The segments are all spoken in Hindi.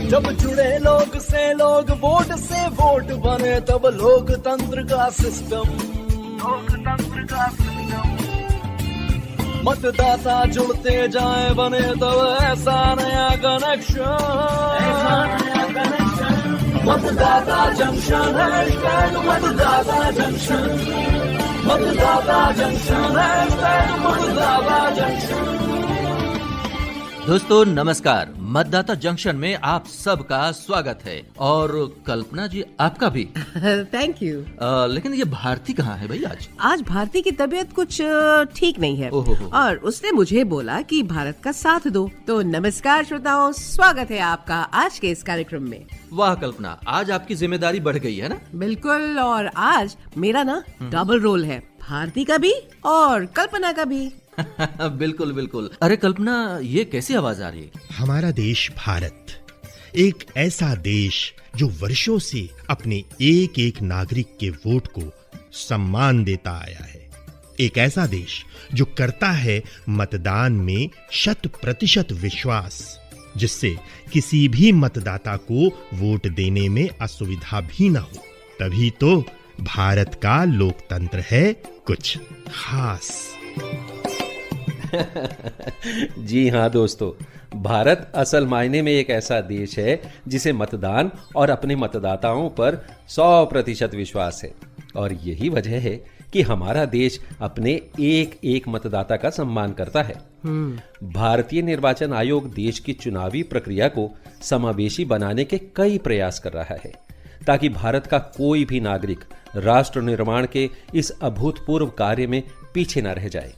जब जुड़े लोग से लोग, वोट से वोट बने, तब लोकतंत्र का सिस्टम। मतदाता जुड़ते जाए, बने तब ऐसा नया कनेक्शन। मतदाता जंक्शन, मतदाता जंक्शन, मतदाता जंक्शन, मतदाता जंक्शन। दोस्तों नमस्कार, मतदाता जंक्शन में आप सबका स्वागत है। और कल्पना जी आपका भी थैंक यू। लेकिन ये भारती कहाँ है भाई आज? आज भारती की तबीयत कुछ ठीक नहीं है और उसने मुझे बोला कि भारत का साथ दो। तो नमस्कार श्रोताओं, स्वागत है आपका आज के इस कार्यक्रम में। वाह कल्पना, आज आपकी जिम्मेदारी बढ़ गई है ना? बिल्कुल, और आज मेरा ना डबल रोल है, भारती का भी और कल्पना का भी। बिल्कुल बिल्कुल। अरे कल्पना, ये कैसी आवाज आ रही है? हमारा देश भारत एक ऐसा देश जो वर्षों से अपने एक एक नागरिक के वोट को सम्मान देता आया है। एक ऐसा देश जो करता है मतदान में 100% विश्वास, जिससे किसी भी मतदाता को वोट देने में असुविधा भी न हो। तभी तो भारत का लोकतंत्र है कुछ खास। जी हाँ दोस्तों, भारत असल मायने में एक ऐसा देश है जिसे मतदान और अपने मतदाताओं पर 100% विश्वास है। और यही वजह है कि हमारा देश अपने एक एक मतदाता का सम्मान करता है। भारतीय निर्वाचन आयोग देश की चुनावी प्रक्रिया को समावेशी बनाने के कई प्रयास कर रहा है, ताकि भारत का कोई भी नागरिक राष्ट्र निर्माण के इस अभूतपूर्व कार्य में पीछे न रह जाए,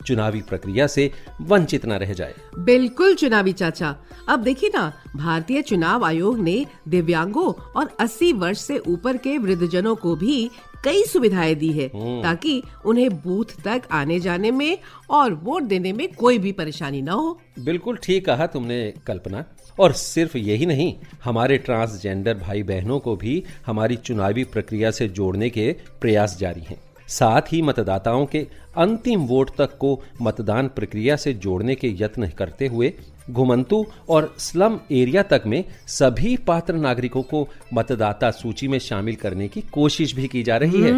चुनावी प्रक्रिया से वंचित न रह जाए। बिल्कुल चुनावी चाचा। अब देखिए ना, भारतीय चुनाव आयोग ने दिव्यांगों और 80 वर्ष से ऊपर के वृद्धजनों को भी कई सुविधाएं दी है, ताकि उन्हें बूथ तक आने जाने में और वोट देने में कोई भी परेशानी न हो। बिल्कुल ठीक कहा तुमने कल्पना। और सिर्फ यही नहीं, हमारे ट्रांसजेंडर भाई बहनों को भी हमारी चुनावी प्रक्रिया से जोड़ने के प्रयास जारी हैं। साथ ही मतदाताओं के अंतिम वोट तक को मतदान प्रक्रिया से जोड़ने के यत्न करते हुए घुमंतु और स्लम एरिया तक में सभी पात्र नागरिकों को मतदाता सूची में शामिल करने की कोशिश भी की जा रही है।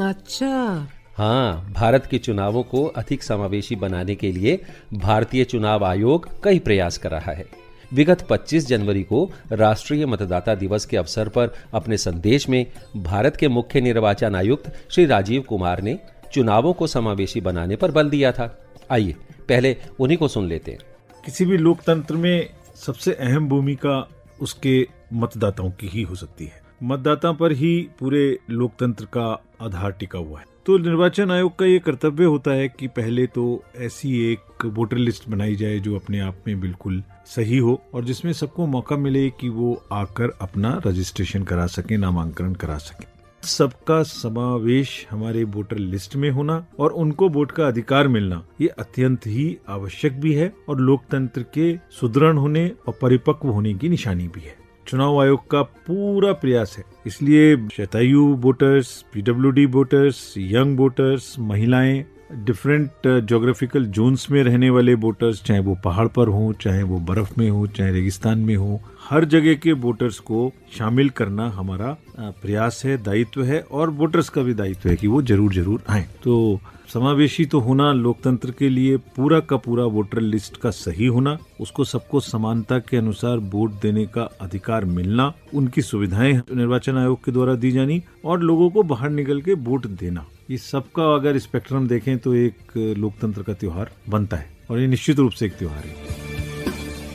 अच्छा। हाँ, भारत के चुनावों को अधिक समावेशी बनाने के लिए भारतीय चुनाव आयोग कई प्रयास कर रहा है। विगत 25 जनवरी को राष्ट्रीय मतदाता दिवस के अवसर पर अपने संदेश में भारत के मुख्य निर्वाचन आयुक्त श्री राजीव कुमार ने चुनावों को समावेशी बनाने पर बल दिया था। आइए पहले उन्हीं को सुन लेते हैं। किसी भी लोकतंत्र में सबसे अहम भूमिका उसके मतदाताओं की ही हो सकती है। मतदाता पर ही पूरे लोकतंत्र का आधार टिका हुआ है। तो निर्वाचन आयोग का ये कर्तव्य होता है कि पहले तो ऐसी एक वोटर लिस्ट बनाई जाए जो अपने आप में बिल्कुल सही हो और जिसमें सबको मौका मिले कि वो आकर अपना रजिस्ट्रेशन करा सके, नामांकन करा सके। सबका समावेश हमारे वोटर लिस्ट में होना और उनको वोट का अधिकार मिलना, ये अत्यंत ही आवश्यक भी है और लोकतंत्र के सुदृढ़ होने और परिपक्व होने की निशानी भी है। चुनाव आयोग का पूरा प्रयास है, इसलिए शतायु voters, PWD voters, young voters, महिलाएं, डिफरेंट ज्योग्राफिकल जोन्स में रहने वाले वोटर्स, चाहे वो पहाड़ पर हों, चाहे वो बर्फ में हो, चाहे रेगिस्तान में हो, हर जगह के वोटर्स को शामिल करना हमारा प्रयास है, दायित्व है। और वोटर्स का भी दायित्व है कि वो जरूर आए। तो समावेशी तो होना लोकतंत्र के लिए पूरा का पूरा वोटर लिस्ट का सही होना, उसको सबको समानता के अनुसार वोट देने का अधिकार मिलना, उनकी सुविधाएं निर्वाचन आयोग के द्वारा दी जानी और लोगों को बाहर निकल के वोट देना, ये सबका अगर स्पेक्ट्रम देखें तो एक लोकतंत्र का त्योहार बनता है और ये निश्चित रूप से एक त्योहार है।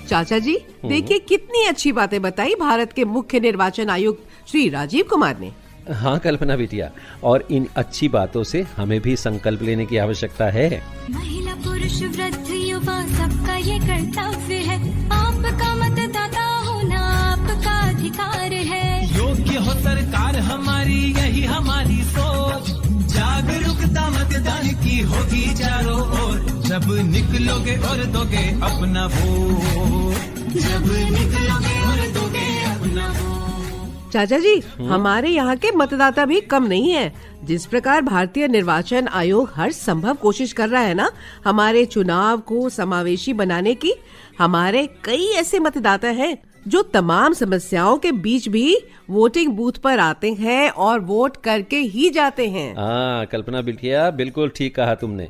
चाचा जी देखिए, कितनी अच्छी बातें बताई भारत के मुख्य निर्वाचन आयुक्त श्री राजीव कुमार ने। हाँ कल्पना बिटिया, और इन अच्छी बातों से हमें भी संकल्प लेने की आवश्यकता है। महिला पुरुष वृद्ध युवा सबका ये कर्तव्य है, आपका मतदाता होना आपका अधिकार है। योग्य हो सरकार हमारी, यही हमारी सोच, जागरूकता मतदान की होगी चारों ओर। जब निकलोगे और दोगे अपना वोट, जब निकलोगे और दोगे अपना वोट। चाचा जी, हमारे यहाँ के मतदाता भी कम नहीं है। जिस प्रकार भारतीय निर्वाचन आयोग हर संभव कोशिश कर रहा है ना हमारे चुनाव को समावेशी बनाने की, हमारे कई ऐसे मतदाता हैं जो तमाम समस्याओं के बीच भी वोटिंग बूथ पर आते हैं और वोट करके ही जाते हैं। हाँ कल्पना बिल्किया, बिल्कुल ठीक कहा तुमने।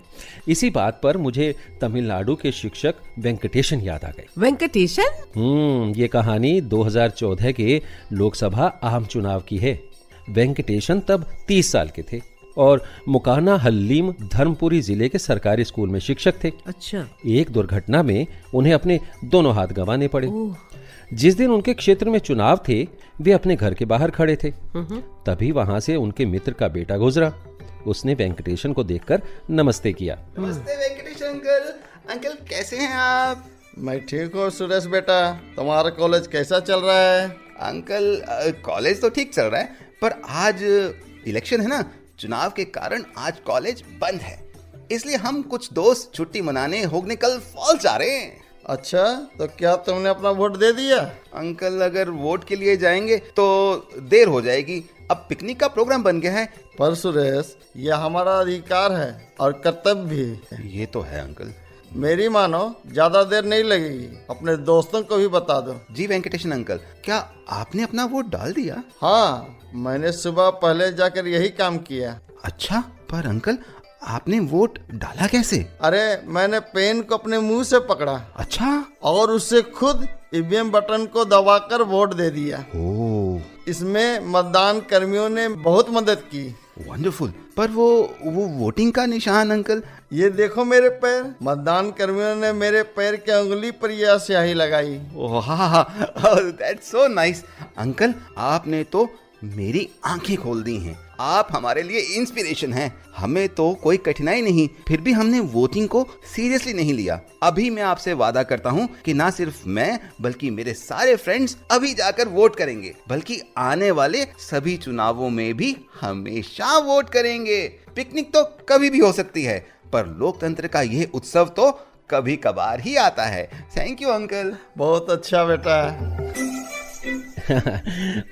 इसी बात पर मुझे तमिलनाडु के शिक्षक वेंकटेशन याद आ गए। वेंकटेशन? ये कहानी 2014 के लोकसभा आम चुनाव की है। वेंकटेशन तब 30 साल के थे और मुकाना हल्लीम धर्मपुरी जिले के सरकारी स्कूल में शिक्षक थे। अच्छा। एक दुर्घटना में उन्हें अपने दोनों हाथ गंवाने पड़े। जिस दिन उनके क्षेत्र में चुनाव थे, वे अपने घर के बाहर खड़े थे। तभी वहां से उनके मित्र का बेटा गुजरा। उसने वेंकटेशन को देखकर नमस्ते किया। नमस्ते वेंकटेश अंकल। अंकल कैसे हैं आप? मैं ठीक हूँ सुरेश बेटा, तुम्हारा कॉलेज कैसा चल रहा है? अंकल कॉलेज तो ठीक चल रहा है, पर आज इलेक्शन है ना, चुनाव के कारण आज कॉलेज बंद है, इसलिए हम कुछ दोस्त छुट्टी मनाने होगने कल फॉल्स जा रहे हैं। अच्छा, तो क्या तुमने अपना वोट दे दिया? अंकल अगर वोट के लिए जाएंगे तो देर हो जाएगी, अब पिकनिक का प्रोग्राम बन गया है। पर सुरेश, यह हमारा अधिकार है और कर्तव्य भी है। ये तो है अंकल। मेरी मानो, ज्यादा देर नहीं लगेगी, अपने दोस्तों को भी बता दो। जी वेंकटेशन अंकल, क्या आपने अपना वोट डाल दिया? हाँ, मैंने सुबह पहले जाकर यही काम किया। अच्छा, पर अंकल आपने वोट डाला कैसे? अरे मैंने पेन को अपने मुंह से पकड़ा। अच्छा। और उससे खुद ईवीएम बटन को दबाकर वोट दे दिया। ओह। इसमें मतदान कर्मियों ने बहुत मदद की। वंडरफुल। पर वो वोटिंग का निशान अंकल? ये देखो मेरे पैर। मतदान कर्मियों ने मेरे पैर के उंगली पर यह स्याही लगाई। ओह हाँ, दैट्स सो नाइस। अंकल आपने तो मेरी आंखें खोल दी हैं। आप हमारे लिए इंस्पिरेशन हैं। हमें तो कोई कठिनाई नहीं, फिर भी हमने वोटिंग को सीरियसली नहीं लिया। अभी मैं आपसे वादा करता हूँ कि ना सिर्फ मैं बल्कि मेरे सारे फ्रेंड्स अभी जाकर वोट करेंगे, बल्कि आने वाले सभी चुनावों में भी हमेशा वोट करेंगे। पिकनिक तो कभी भी हो सकती है, पर लोकतंत्र का यह उत्सव तो कभी कभार ही आता है। Thank you uncle. बहुत अच्छा बेटा।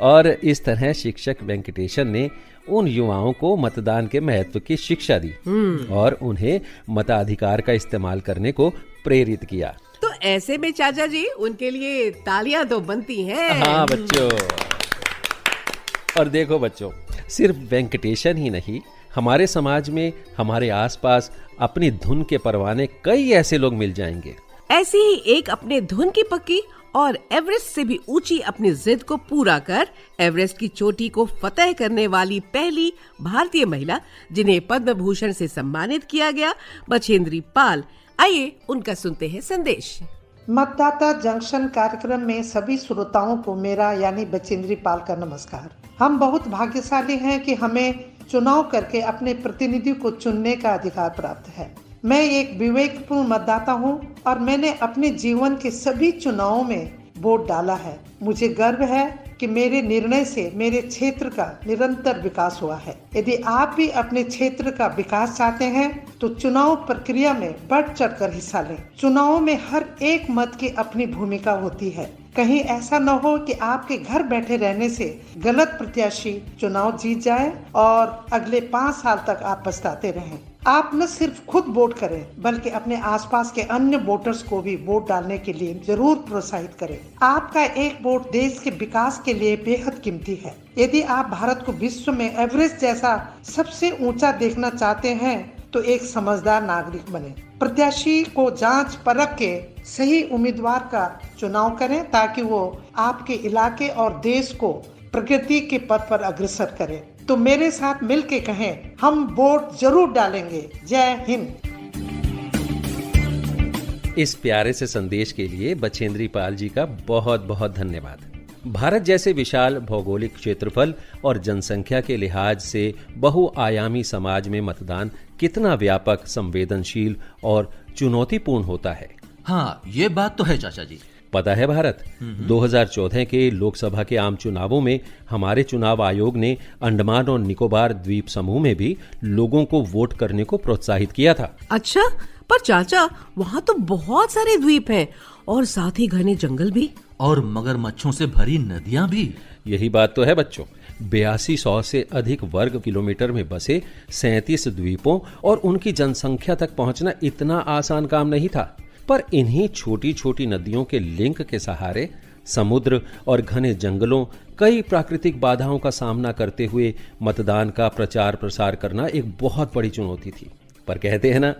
और इस तरह शिक्षक वेंकटेशन ने उन युवाओं को मतदान के महत्व की शिक्षा दी और उन्हें मताधिकार का इस्तेमाल करने को प्रेरित किया। तो ऐसे में चाचा जी उनके लिए तालियां तो बनती हैं। हाँ बच्चों। और देखो बच्चों, सिर्फ वेंकटेशन ही नहीं, हमारे समाज में हमारे आसपास अपनी धुन के परवाने कई ऐसे लोग मिल जाएंगे। ऐसी ही एक अपने धुन की पक्की और एवरेस्ट से भी ऊंची अपनी जिद को पूरा कर एवरेस्ट की चोटी को फतेह करने वाली पहली भारतीय महिला, जिन्हें पद्म भूषण से सम्मानित किया गया, बछेंद्री पाल। आइए उनका सुनते हैं संदेश। मतदाता जंक्शन कार्यक्रम में सभी श्रोताओं को मेरा यानी बछेंद्री पाल का नमस्कार। हम बहुत भाग्यशाली हैं कि हमें चुनाव करके अपने प्रतिनिधि को चुनने का अधिकार प्राप्त है। मैं एक विवेकपूर्ण मतदाता हूं और मैंने अपने जीवन के सभी चुनावों में वोट डाला है। मुझे गर्व है कि मेरे निर्णय से मेरे क्षेत्र का निरंतर विकास हुआ है। यदि आप भी अपने क्षेत्र का विकास चाहते हैं तो चुनाव प्रक्रिया में बढ़ चढ़कर हिस्सा लें। चुनावों में हर एक मत की अपनी भूमिका होती है। कहीं ऐसा न हो कि आपके घर बैठे रहने से गलत प्रत्याशी चुनाव जीत जाए और अगले 5 साल तक आप पछताते रहें। आप न सिर्फ खुद वोट करें बल्कि अपने आसपास के अन्य वोटर्स को भी वोट डालने के लिए जरूर प्रोत्साहित करें। आपका एक वोट देश के विकास के लिए बेहद कीमती है। यदि आप भारत को विश्व में एवरेस्ट जैसा सबसे ऊंचा देखना चाहते हैं तो एक समझदार नागरिक बने। प्रत्याशी को जांच परख के सही उम्मीदवार का चुनाव करें ताकि वो आपके इलाके और देश को प्रगति के पथ पर अग्रसर करे। तो मेरे साथ मिलके कहें, हम वोट जरूर डालेंगे। जय हिंद। इस प्यारे से संदेश के लिए बछेंद्री पाल जी का बहुत बहुत धन्यवाद। भारत जैसे विशाल भौगोलिक क्षेत्रफल और जनसंख्या के लिहाज से बहुआयामी समाज में मतदान कितना व्यापक, संवेदनशील और चुनौतीपूर्ण होता है। हाँ, ये बात तो है चाचा जी। पता है भारत, 2014 के लोकसभा के आम चुनावों में हमारे चुनाव आयोग ने अंडमान और निकोबार द्वीप समूह में भी लोगों को वोट करने को प्रोत्साहित किया था। अच्छा, पर चाचा वहाँ तो बहुत सारे द्वीप हैं और साथ ही घने जंगल भी और मगरमच्छों से भरी नदियाँ भी। यही बात तो है बच्चों। 8200 से अधिक वर्ग किलोमीटर में बसे 37 द्वीपों और उनकी जनसंख्या तक पहुंचना इतना आसान काम नहीं था। पर इन्हीं छोटी छोटी नदियों के लिंक के सहारे समुद्र और घने जंगलों, कई प्राकृतिक बाधाओं का सामना करते हुए मतदान का प्रचार प्रसार करना एक बहुत बड़ी चुनौती थी। पर कहते हैं ना,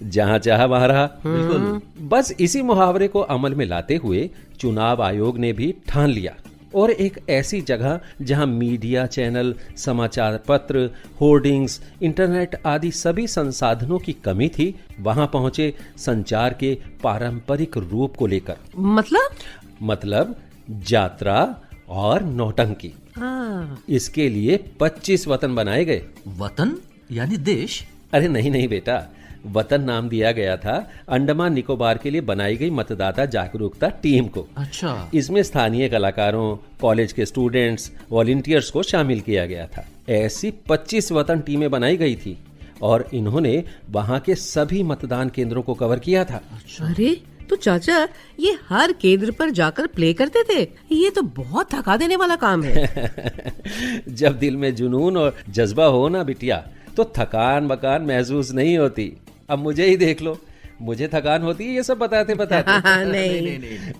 जहां चाहा वहां रहा। बिल्कुल। बस इसी मुहावरे को अमल में लाते हुए चुनाव आयोग ने भी ठान लिया और एक ऐसी जगह जहां मीडिया चैनल, समाचार पत्र, होर्डिंग्स, इंटरनेट आदि सभी संसाधनों की कमी थी, वहां पहुंचे संचार के पारंपरिक रूप को लेकर। मतलब यात्रा और नौटंकी। इसके लिए 25 वतन बनाए गए। वतन यानी देश? अरे नहीं बेटा, वतन नाम दिया गया था अंडमान निकोबार के लिए बनाई गई मतदाता जागरूकता टीम को। अच्छा। इसमें स्थानीय कलाकारों, कॉलेज के स्टूडेंट्स, वॉलंटियर्स को शामिल किया गया था। ऐसी 25 वतन टीमें बनाई गई थी और इन्होंने वहां के सभी मतदान केंद्रों को कवर किया था। अच्छा। अरे तो चाचा, ये हर केंद्र पर जाकर प्ले करते थे? ये तो बहुत थका देने वाला काम है। जब दिल में जुनून और जज्बा हो ना बिटिया, तो थकान वकान महसूस नहीं होती। अब मुझे ही देख लो, मुझे थकान होती है ये सब बताते। नहीं।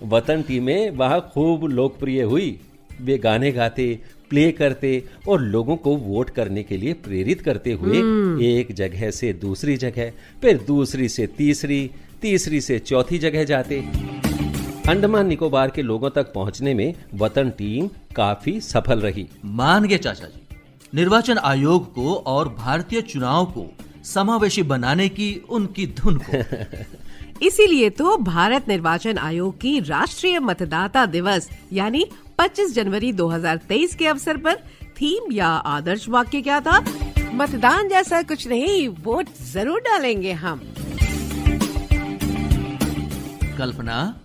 वतन टीमें वहाँ खूब लोकप्रिय हुई। वे गाने गाते, प्ले करते और लोगों को वोट करने के लिए प्रेरित करते हुए एक जगह से दूसरी जगह, फिर दूसरी से तीसरी, तीसरी से चौथी जगह जाते। अंडमान निकोबार के लोगों तक पहुंचने में वतन टीम काफी सफल रही। मान गए चाचा जी, निर्वाचन आयोग को और भारतीय चुनाव को समावेशी बनाने की उनकी धुन को। इसीलिए तो भारत निर्वाचन आयोग की राष्ट्रीय मतदाता दिवस यानी 25 जनवरी 2023 के अवसर पर थीम या आदर्श वाक्य क्या था? मतदान जैसा कुछ नहीं, वोट जरूर डालेंगे हम। कल्पना,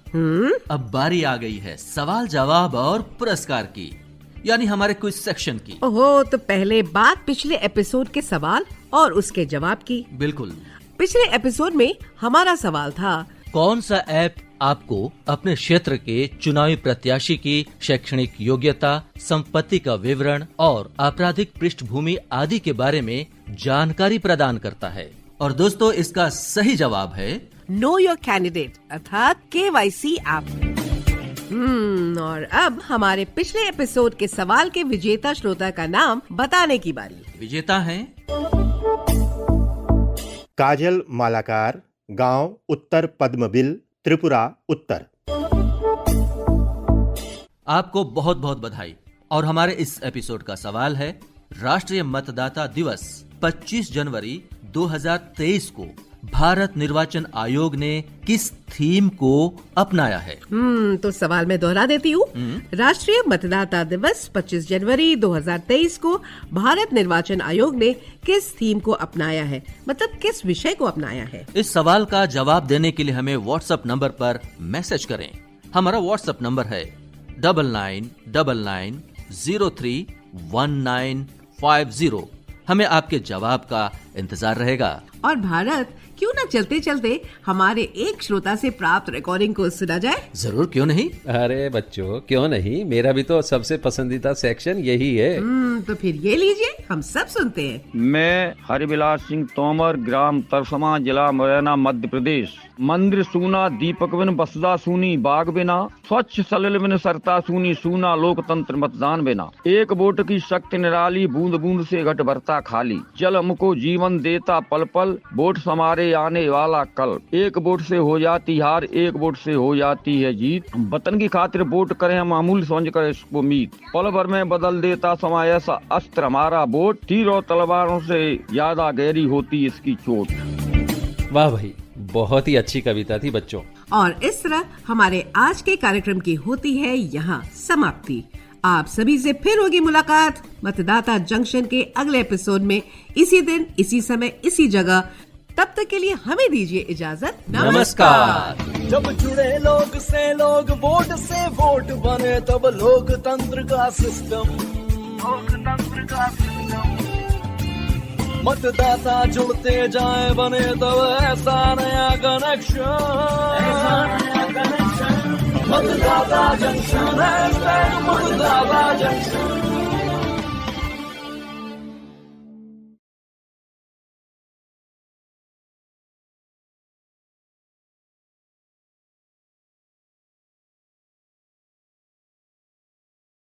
अब बारी आ गई है सवाल जवाब और पुरस्कार की, यानी हमारे क्विज सेक्शन की। ओहो, तो पहले बात पिछले एपिसोड के सवाल और उसके जवाब की। बिल्कुल। पिछले एपिसोड में हमारा सवाल था, कौन सा ऐप आपको अपने क्षेत्र के चुनावी प्रत्याशी की शैक्षणिक योग्यता, संपत्ति का विवरण और आपराधिक पृष्ठभूमि आदि के बारे में जानकारी प्रदान करता है? और दोस्तों, इसका सही जवाब है नो योर कैंडिडेट अर्थात KYC ऐप। और अब हमारे पिछले एपिसोड के सवाल के विजेता श्रोता का नाम बताने की बारी। विजेता हैं काजल मालाकार, गांव उत्तर पद्मबिल, त्रिपुरा उत्तर। आपको बहुत बहुत बधाई। और हमारे इस एपिसोड का सवाल है, राष्ट्रीय मतदाता दिवस 25 जनवरी 2023 को भारत निर्वाचन आयोग ने किस थीम को अपनाया है? तो सवाल मैं दोहरा देती हूँ। राष्ट्रीय मतदाता दिवस 25 जनवरी 2023 को भारत निर्वाचन आयोग ने किस थीम को अपनाया है, मतलब किस विषय को अपनाया है? इस सवाल का जवाब देने के लिए हमें व्हाट्सएप नंबर पर मैसेज करें। हमारा व्हाट्सएप नंबर है 9999031950। हमें आपके जवाब का इंतजार रहेगा। और भारत, क्यों ना चलते चलते हमारे एक श्रोता से प्राप्त रिकॉर्डिंग को सुना जाए? जरूर, क्यों नहीं। अरे बच्चों, क्यों नहीं, मेरा भी तो सबसे पसंदीदा सेक्शन यही है। तो फिर ये लीजिए, हम सब सुनते हैं। मैं हरिबिलास सिंह तोमर, ग्राम तरसमा, जिला मुरैना, मध्य प्रदेश। मंदिर सूना, दीपक बिन बसदा सूनी, बाग बिना, स्वच्छ सलिल बिन सरता सूनी, सूना लोकतंत्र मतदान बिना। एक वोट की शक्ति निराली, बूंद बूंद से घट भरता खाली। जल हमको जीवन देता पल पल, वोट हमारे आने वाला कल। एक वोट से हो जाती हार, एक वोट से हो जाती है जीत। वतन की खातिर वोट करें हम, अमूल्य समझ कर इसको मीत। पल भर में बदल देता समय ऐसा अस्त्र हमारा वोट, तीर और तलवारों से ज्यादा गहरी होती इसकी चोट। वाह भाई, बहुत ही अच्छी कविता थी बच्चों। और इस तरह हमारे आज के कार्यक्रम की होती है यहाँ समाप्ति। आप सभी से फिर होगी मुलाकात मतदाता जंक्शन के अगले एपिसोड में, इसी दिन, इसी समय, इसी जगह। तब तक के लिए हमें दीजिए इजाजत। नमस्कार। जब जुड़े लोग से लोग, वोट से वोट बने, तब लोकतंत्र का सिस्टम, मतदाता जुड़ते जाए बने, तब ऐसा नया कनेक्शन। मतदाता जंक्शन, मतदाता जंक्शन।